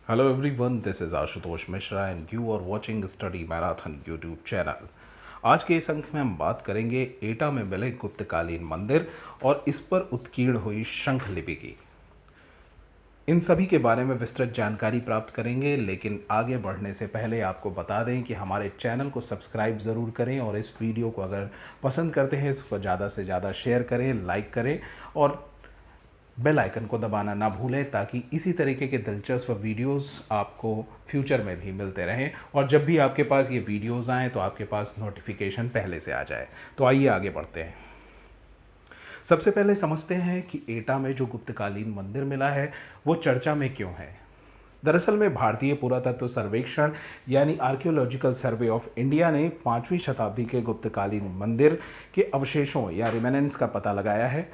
Hello everyone, this is Ashutosh Mishra and you are watching Study Marathon YouTube channel। आज के इस अंक में हम बात करेंगे एटा में मिले गुप्तकालीन मंदिर और इस पर उत्कीर्ण हुई शंख लिपि की। इन सभी के बारे में विस्तृत जानकारी प्राप्त करेंगे, लेकिन आगे बढ़ने से पहले आपको बता दें कि हमारे चैनल को सब्सक्राइब ज़रूर करें और इस वीडियो को अगर पसंद करते हैं इसको ज़्यादा से ज़्यादा शेयर करें, लाइक करें और बेल आइकन को दबाना ना भूलें ताकि इसी तरीके के दिलचस्प वीडियोस आपको फ्यूचर में भी मिलते रहें और जब भी आपके पास ये वीडियोस आएँ तो आपके पास नोटिफिकेशन पहले से आ जाए। तो आइए आगे बढ़ते हैं। सबसे पहले समझते हैं कि एटा में जो गुप्तकालीन मंदिर मिला है वो चर्चा में क्यों है। दरअसल में भारतीय पुरातत्व सर्वेक्षण यानी आर्कियोलॉजिकल सर्वे ऑफ इंडिया ने 5वीं शताब्दी के गुप्तकालीन मंदिर के अवशेषों या रिमेनेंट्स का पता लगाया है।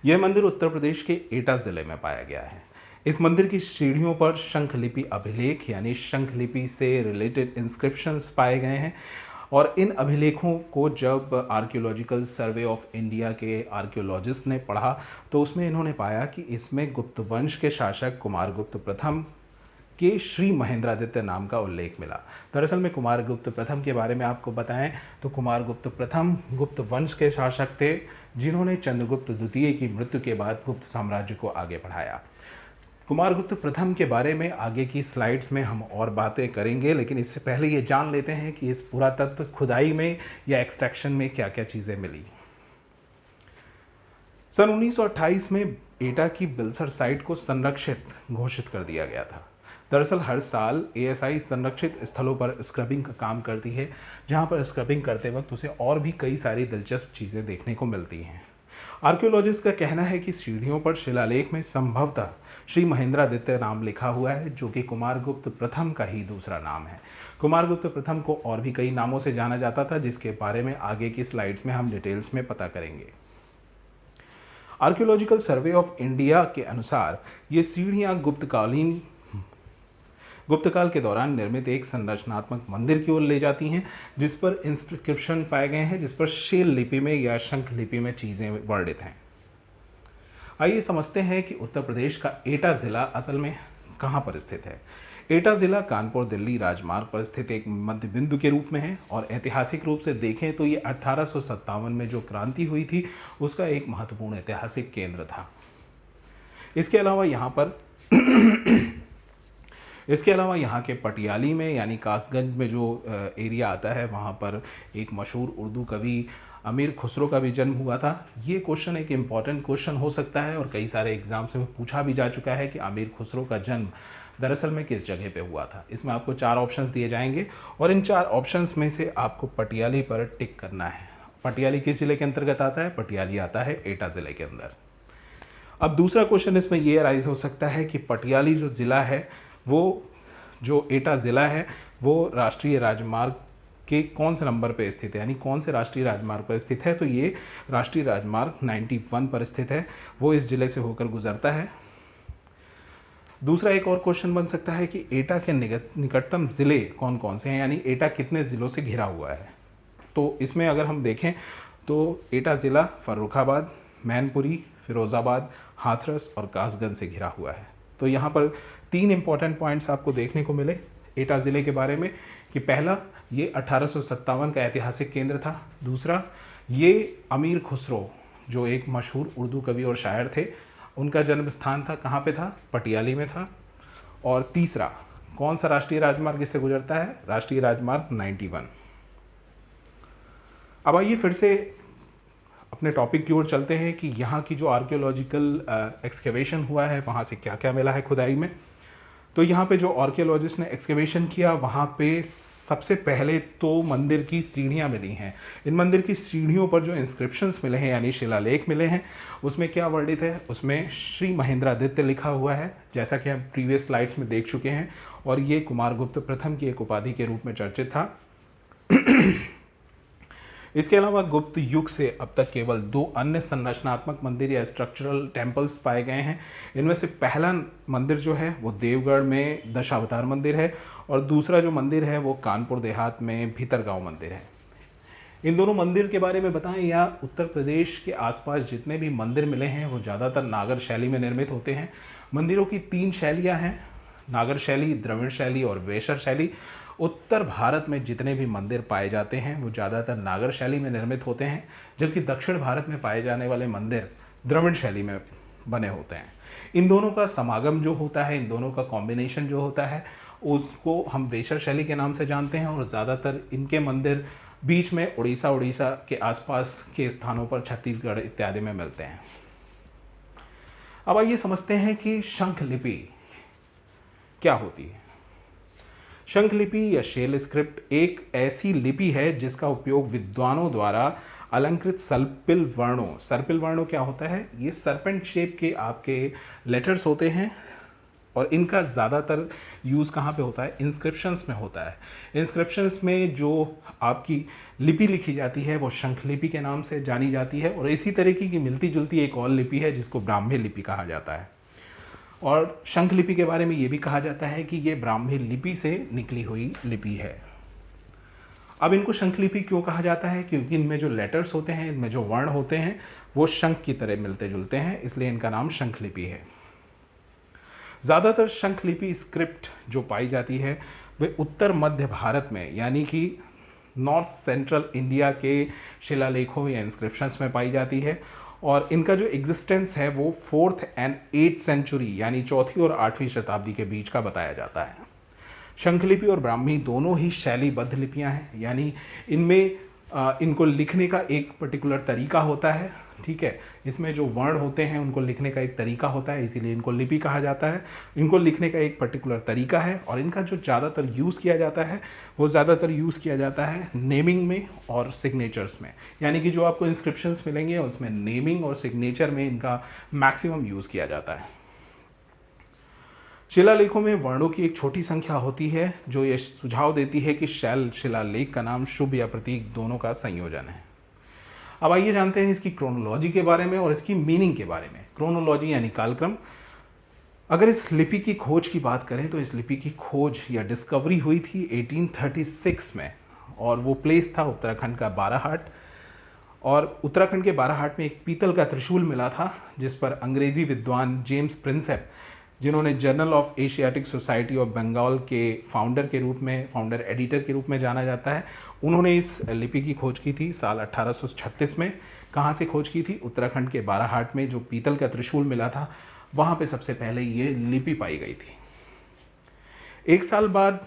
यह मंदिर उत्तर प्रदेश के एटा ज़िले में पाया गया है। इस मंदिर की सीढ़ियों पर शंख लिपि अभिलेख यानी शंख लिपि से रिलेटेड इंस्क्रिप्शंस पाए गए हैं और इन अभिलेखों को जब आर्कियोलॉजिकल सर्वे ऑफ इंडिया के आर्कियोलॉजिस्ट ने पढ़ा तो उसमें इन्होंने पाया कि इसमें गुप्त वंश के शासक कुमारगुप्त प्रथम के श्री महेंद्रादित्य नाम का उल्लेख मिला। दरअसल में कुमारगुप्त प्रथम के बारे में आपको बताएं तो कुमारगुप्त प्रथम गुप्त वंश के शासक थे जिन्होंने चंद्रगुप्त द्वितीय की मृत्यु के बाद गुप्त साम्राज्य को आगे बढ़ाया। कुमारगुप्त प्रथम के बारे में आगे की स्लाइड्स में हम और बातें करेंगे, लेकिन इससे पहले ये जान लेते हैं कि इस पुरातत्व खुदाई में या एक्सट्रैक्शन में क्या क्या चीज़ें मिली। सन 1928 में एटा की बिलसर साइट को संरक्षित घोषित कर दिया गया था। दरअसल हर साल एएसआई संरक्षित स्थलों पर स्क्रबिंग का काम करती है, जहां पर स्क्रबिंग करते वक्त उसे और भी कई सारी दिलचस्प चीज़ें देखने को मिलती हैं। आर्कियोलॉजिस्ट का कहना है कि सीढ़ियों पर शिलालेख में संभवतः श्री महेंद्रादित्य नाम लिखा हुआ है, जो कि कुमारगुप्त प्रथम का ही दूसरा नाम है। कुमारगुप्त प्रथम को और भी कई नामों से जाना जाता था, जिसके बारे में आगे की स्लाइड्स में हम डिटेल्स में पता करेंगे। आर्कियोलॉजिकल सर्वे ऑफ इंडिया के अनुसार ये सीढ़ियाँ गुप्तकाल के दौरान निर्मित एक संरचनात्मक मंदिर की ओर ले जाती हैं, जिस पर इंस्क्रिप्शन पाए गए हैं, जिस पर शील लिपि में या शंख लिपि में चीज़ें वर्णित हैं। आइए समझते हैं कि उत्तर प्रदेश का एटा ज़िला असल में कहाँ पर स्थित है। एटा ज़िला कानपुर दिल्ली राजमार्ग पर स्थित एक मध्य बिंदु के रूप में है और ऐतिहासिक रूप से देखें तो ये 1857 में जो क्रांति हुई थी उसका एक महत्वपूर्ण ऐतिहासिक केंद्र था। इसके अलावा यहाँ के पटियाली में यानी कासगंज में जो एरिया आता है वहाँ पर एक मशहूर उर्दू कवि अमीर खुसरो का भी जन्म हुआ था। ये क्वेश्चन एक इम्पॉर्टेंट क्वेश्चन हो सकता है और कई सारे एग्जाम्स में पूछा भी जा चुका है कि अमीर खुसरो का जन्म दरअसल में किस जगह पे हुआ था। इसमें आपको 4 ऑप्शंस दिए जाएंगे और इन 4 ऑप्शंस में से आपको पटियाली पर टिक करना है। पटियाली किस जिले के अंतर्गत आता है? पटियाली आता है एटा ज़िले के अंदर। अब दूसरा क्वेश्चन इसमें ये राइज हो सकता है कि पटियाली जो ज़िला है वो जो एटा ज़िला है वो राष्ट्रीय राजमार्ग के कौन से नंबर पर स्थित है, यानी कौन से राष्ट्रीय राजमार्ग पर स्थित है? तो ये राष्ट्रीय राजमार्ग 91 पर स्थित है, वो इस ज़िले से होकर गुजरता है। दूसरा एक और क्वेश्चन बन सकता है कि एटा के निकटतम ज़िले कौन कौन से हैं, यानी एटा कितने ज़िलों से घिरा हुआ है। तो इसमें अगर हम देखें तो एटा ज़िला फर्रुखाबाद, मैनपुरी, फिरोज़ाबाद, हाथरस और कासगंज से घिरा हुआ है। तो यहाँ पर 3 इंपॉर्टेंट पॉइंट्स आपको देखने को मिले एटा ज़िले के बारे में कि पहला, ये 1857 का ऐतिहासिक केंद्र था। दूसरा, ये अमीर खुसरो जो एक मशहूर उर्दू कवि और शायर थे, उनका जन्म स्थान था, कहाँ पे था? पटियाली में था। और तीसरा, कौन सा राष्ट्रीय राजमार्ग इससे गुजरता है? राष्ट्रीय राजमार्ग 91। अब आइए फिर से अपने टॉपिक की ओर चलते हैं कि यहाँ की जो आर्कियोलॉजिकल एक्सकेवेशन हुआ है वहाँ से क्या क्या मिला है खुदाई में। तो यहाँ पे जो आर्कियोलॉजिस्ट ने एक्सकेवेशन किया वहाँ पे सबसे पहले तो मंदिर की सीढ़ियाँ मिली हैं। इन मंदिर की सीढ़ियों पर जो इंस्क्रिप्शंस मिले हैं यानी शिलालेख मिले हैं, उसमें क्या वर्णित है? उसमें श्री महेंद्रादित्य लिखा हुआ है, जैसा कि हम प्रीवियस स्लाइड्स में देख चुके हैं, और ये कुमारगुप्त प्रथम की एक उपाधि के रूप में चर्चित था। इसके अलावा गुप्त युग से अब तक केवल 2 अन्य संरचनात्मक मंदिर या स्ट्रक्चरल टेम्पल्स पाए गए हैं। इनमें से पहला मंदिर जो है वो देवगढ़ में दशावतार मंदिर है और दूसरा जो मंदिर है वो कानपुर देहात में भीतरगांव मंदिर है। इन दोनों मंदिर के बारे में बताएं, या उत्तर प्रदेश के आसपास जितने भी मंदिर मिले हैं वो ज़्यादातर नागर शैली में निर्मित होते हैं। मंदिरों की 3 शैलियाँ हैं, नागर शैली, द्रविड़ शैली और वेशर शैली। उत्तर भारत में जितने भी मंदिर पाए जाते हैं वो ज़्यादातर नागर शैली में निर्मित होते हैं, जबकि दक्षिण भारत में पाए जाने वाले मंदिर द्रविड़ शैली में बने होते हैं। इन दोनों का समागम जो होता है, इन दोनों का कॉम्बिनेशन जो होता है, उसको हम वेशर शैली के नाम से जानते हैं। और ज़्यादातर इनके मंदिर बीच में उड़ीसा के आसपास के स्थानों पर, छत्तीसगढ़ इत्यादि में मिलते हैं। अब आइए समझते हैं कि शंख लिपि क्या होती है। शंख लिपि या शेल स्क्रिप्ट एक ऐसी लिपि है जिसका उपयोग विद्वानों द्वारा अलंकृत सर्पिल वर्णों क्या होता है, ये सरपेंट शेप के आपके लेटर्स होते हैं और इनका ज़्यादातर यूज़ कहाँ पे होता है, इंस्क्रिप्शंस में होता है। इंस्क्रिप्शंस में जो आपकी लिपि लिखी जाती है वो शंख लिपि के नाम से जानी जाती है। और इसी तरीके की मिलती जुलती एक और लिपि है जिसको ब्राह्मी लिपि कहा जाता है। और शंख लिपि के बारे में ये भी कहा जाता है कि ये ब्राह्मी लिपि से निकली हुई लिपि है। अब इनको शंख लिपि क्यों कहा जाता है, क्योंकि इनमें जो लेटर्स होते हैं, इनमें जो वर्ण होते हैं वो शंख की तरह मिलते जुलते हैं, इसलिए इनका नाम शंख लिपि है। ज़्यादातर शंख लिपि स्क्रिप्ट जो पाई जाती है वे उत्तर मध्य भारत में, यानी कि नॉर्थ सेंट्रल इंडिया के शिलालेखों या इंस्क्रिप्शंस में पाई जाती है। और इनका जो एग्जिस्टेंस है वो 4th and 8th सेंचुरी यानी 4वीं और 8वीं शताब्दी के बीच का बताया जाता है। शंख लिपि और ब्राह्मी दोनों ही शैलीबद्ध लिपियां हैं, यानी इनमें इनको लिखने का एक पर्टिकुलर तरीका होता है। ठीक है, इसमें जो वर्ण होते हैं उनको लिखने का एक तरीका होता है, इसीलिए इनको लिपि कहा जाता है। इनको लिखने का एक पर्टिकुलर तरीका है और इनका जो ज़्यादातर यूज़ किया जाता है वो ज़्यादातर यूज़ किया जाता है नेमिंग में और सिग्नेचर्स में। यानी कि जो आपको इंस्क्रिप्शंस मिलेंगे उसमें नेमिंग और सिग्नेचर में इनका मैक्सिमम यूज़ किया जाता है। शिलालेखों में वर्णों की एक छोटी संख्या होती है जो ये सुझाव देती है कि शैल शिलालेख का नाम शुभ या प्रतीक दोनों का संयोजन है। अब आइए जानते हैं इसकी क्रोनोलॉजी के बारे में और इसकी मीनिंग के बारे में। क्रोनोलॉजी यानी कालक्रम। अगर इस लिपि की खोज की बात करें तो इस लिपि की खोज या डिस्कवरी हुई थी 1836 में और वो प्लेस था उत्तराखंड का बाराहाट। और उत्तराखंड के बाराहाट में एक पीतल का त्रिशूल मिला था जिस पर अंग्रेजी विद्वान जेम्स प्रिंसेप, जिन्होंने Journal of Asiatic Society of Bengal के फाउंडर एडिटर के रूप में जाना जाता है, उन्होंने इस लिपि की खोज की थी साल 1836 में। कहाँ से खोज की थी? उत्तराखंड के बाराहाट में जो पीतल का त्रिशूल मिला था वहाँ पे सबसे पहले ये लिपि पाई गई थी। एक साल बाद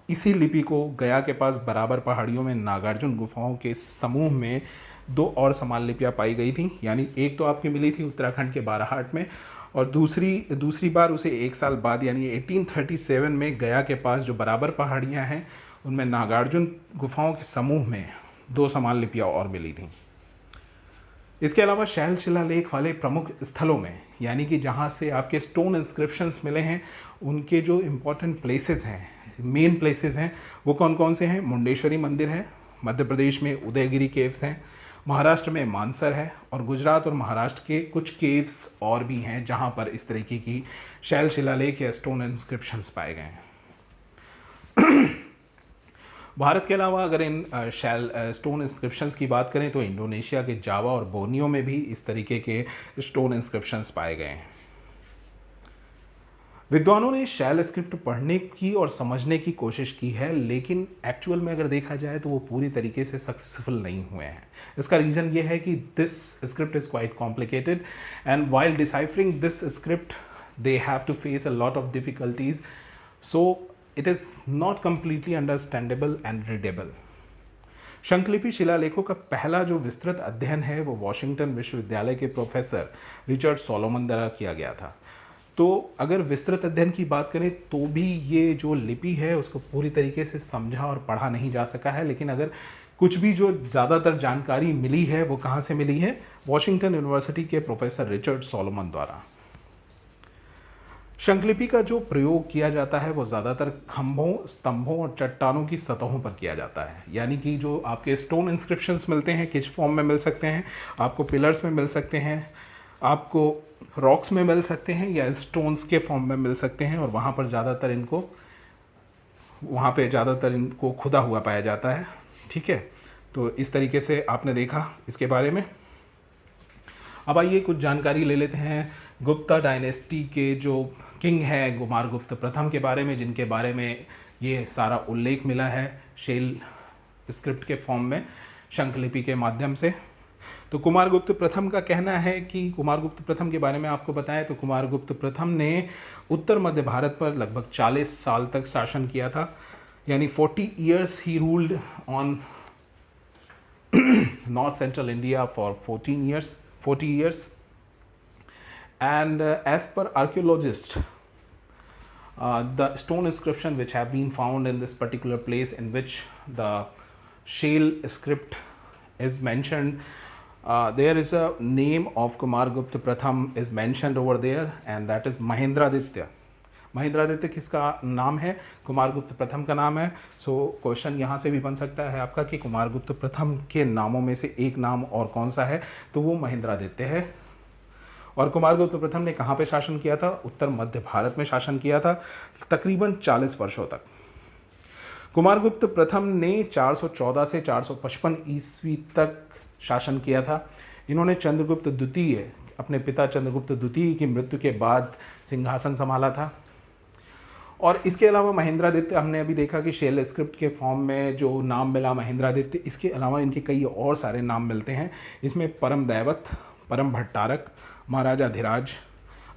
इसी लिपि को गया के पास बराबर पहाड़ियों में नागार्जुन गुफाओं के समूह में 2 और समान लिपियाँ पाई गई थी। यानी एक तो आपकी मिली थी उत्तराखंड के बाराहाट में और दूसरी बार उसे एक साल बाद यानी 1837 में गया के पास जो बराबर पहाड़ियाँ हैं उनमें नागार्जुन गुफाओं के समूह में 2 समान लिपियाँ और मिली थीं। इसके अलावा शैल शिलालेख वाले प्रमुख स्थलों में, यानी कि जहाँ से आपके स्टोन इंस्क्रिप्शंस मिले हैं, उनके जो इम्पोर्टेंट प्लेसेस हैं, मेन प्लेसेस हैं, वो कौन कौन से हैं? मुंडेश्वरी मंदिर है, मध्य प्रदेश में उदयगिरी केव्स हैं, महाराष्ट्र में मानसर है और गुजरात और महाराष्ट्र के कुछ केव्स और भी हैं जहाँ पर इस तरीके की शैल शिलालेख या स्टोन इंस्क्रिप्शंस पाए गए हैं। भारत के अलावा अगर इन स्टोन इंस्क्रिप्शंस की बात करें तो इंडोनेशिया के जावा और बोर्नियो में भी इस तरीके के स्टोन इंस्क्रिप्शंस पाए गए हैं। विद्वानों ने शैल स्क्रिप्ट पढ़ने की और समझने की कोशिश की है, लेकिन एक्चुअल में अगर देखा जाए तो वो पूरी तरीके से सक्सेसफुल नहीं हुए हैं। इसका रीज़न ये है कि this script is quite complicated and while deciphering this script they have to face a lot of difficulties, so it is not completely understandable and readable. Shankhalipi शिलालेखों का पहला जो विस्तृत अध्ययन है वो वॉशिंगटन विश्वविद्यालय के प्रोफेसर रिचर्ड सोलोमन द्वारा किया गया था। तो अगर विस्तृत अध्ययन की बात करें तो भी ये जो लिपि है उसको पूरी तरीके से समझा और पढ़ा नहीं जा सका है, लेकिन अगर कुछ भी जो ज़्यादातर जानकारी मिली है वो कहाँ से मिली है? वॉशिंगटन यूनिवर्सिटी के प्रोफेसर रिचर्ड सोलोमन द्वारा। शंखलिपि का जो प्रयोग किया जाता है वो ज़्यादातर खंभों, स्तंभों और चट्टानों की सतहों पर किया जाता है। यानी कि जो आपके स्टोन इंस्क्रिप्शंस मिलते हैं किस फॉर्म में मिल सकते हैं? आपको पिलर्स में मिल सकते हैं, आपको रॉक्स में मिल सकते हैं या स्टोन्स के फॉर्म में मिल सकते हैं, और वहाँ पे ज़्यादातर इनको खुदा हुआ पाया जाता है। ठीक है, तो इस तरीके से आपने देखा इसके बारे में। अब आइए कुछ जानकारी ले लेते हैं गुप्ता डायनेस्टी के जो किंग हैं कुमारगुप्त प्रथम के बारे में, जिनके बारे में ये सारा उल्लेख मिला है शेल स्क्रिप्ट के फॉर्म में, शंखलिपि के माध्यम से। तो कुमारगुप्त प्रथम का कहना है कि कुमारगुप्त प्रथम के बारे में आपको बताएं तो कुमारगुप्त प्रथम ने उत्तर मध्य भारत पर लगभग 40 साल तक शासन किया था, यानी 40 years he ruled on north central India for 40 years. And as per archaeologists, the stone inscription which have been found in this particular place in which the Shale script is mentioned, there is a name of Kumargupta Pratham is mentioned over there, and that is Mahendraditya. Mahendraditya किसका नाम है? कुमारगुप्त प्रथम का नाम है। So question यहाँ से भी बन सकता है आपका कि कुमारगुप्त प्रथम के नामों में से एक नाम और कौन सा है? तो वो महेंद्रादित्य है। और कुमारगुप्त प्रथम ने कहाँ पे शासन किया था? उत्तर मध्य भारत में शासन किया था तकरीबन 40 वर्षों तक। कुमारगुप्त प्रथम ने 414 से 455 ईस्वी तक शासन किया था। इन्होंने चंद्रगुप्त द्वितीय, अपने पिता चंद्रगुप्त द्वितीय की मृत्यु के बाद सिंहासन संभाला था। और इसके अलावा महेंद्रादित्य, हमने अभी देखा कि शेल स्क्रिप्ट के फॉर्म में जो नाम मिला महेंद्रादित्य, इसके अलावा इनके कई और सारे नाम मिलते हैं। इसमें परम दैवत, परम भट्टारक, महाराजा धीराज,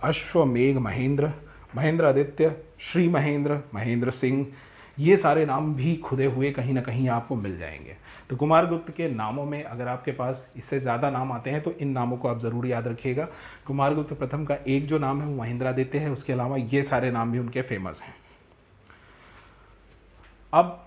अश्वमेघ महेंद्र, महेंद्रादित्य, श्री महेंद्र, महेंद्र सिंह, ये सारे नाम भी खुदे हुए कहीं ना कहीं आपको मिल जाएंगे। तो कुमारगुप्त के नामों में अगर आपके पास इससे ज़्यादा नाम आते हैं तो इन नामों को आप ज़रूर याद रखिएगा। कुमारगुप्त प्रथम का एक जो नाम है वो महेंद्रादित्य है, उसके अलावा ये सारे नाम भी उनके फेमस हैं। अब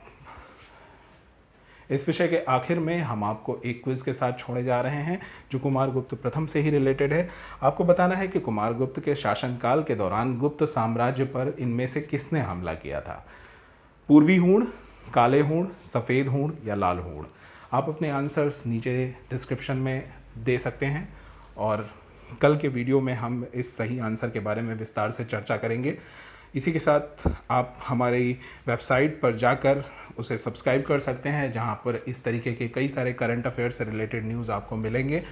इस विषय के आखिर में हम आपको एक क्विज़ के साथ छोड़े जा रहे हैं जो कुमारगुप्त प्रथम से ही रिलेटेड है। आपको बताना है कि कुमारगुप्त के शासनकाल के दौरान गुप्त साम्राज्य पर इनमें से किसने हमला किया था? पूर्वी हूण, काले हूण, सफ़ेद हूण या लाल हूण? आप अपने आंसर्स नीचे डिस्क्रिप्शन में दे सकते हैं और कल के वीडियो में हम इस सही आंसर के बारे में विस्तार से चर्चा करेंगे। इसी के साथ आप हमारी वेबसाइट पर जाकर उसे सब्सक्राइब कर सकते हैं, जहां पर इस तरीके के कई सारे करंट अफेयर से रिलेटेड न्यूज़ आपको मिलेंगे।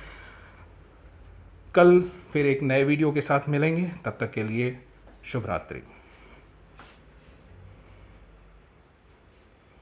कल फिर एक नए वीडियो के साथ मिलेंगे, तब तक के लिए शुभ रात्रि।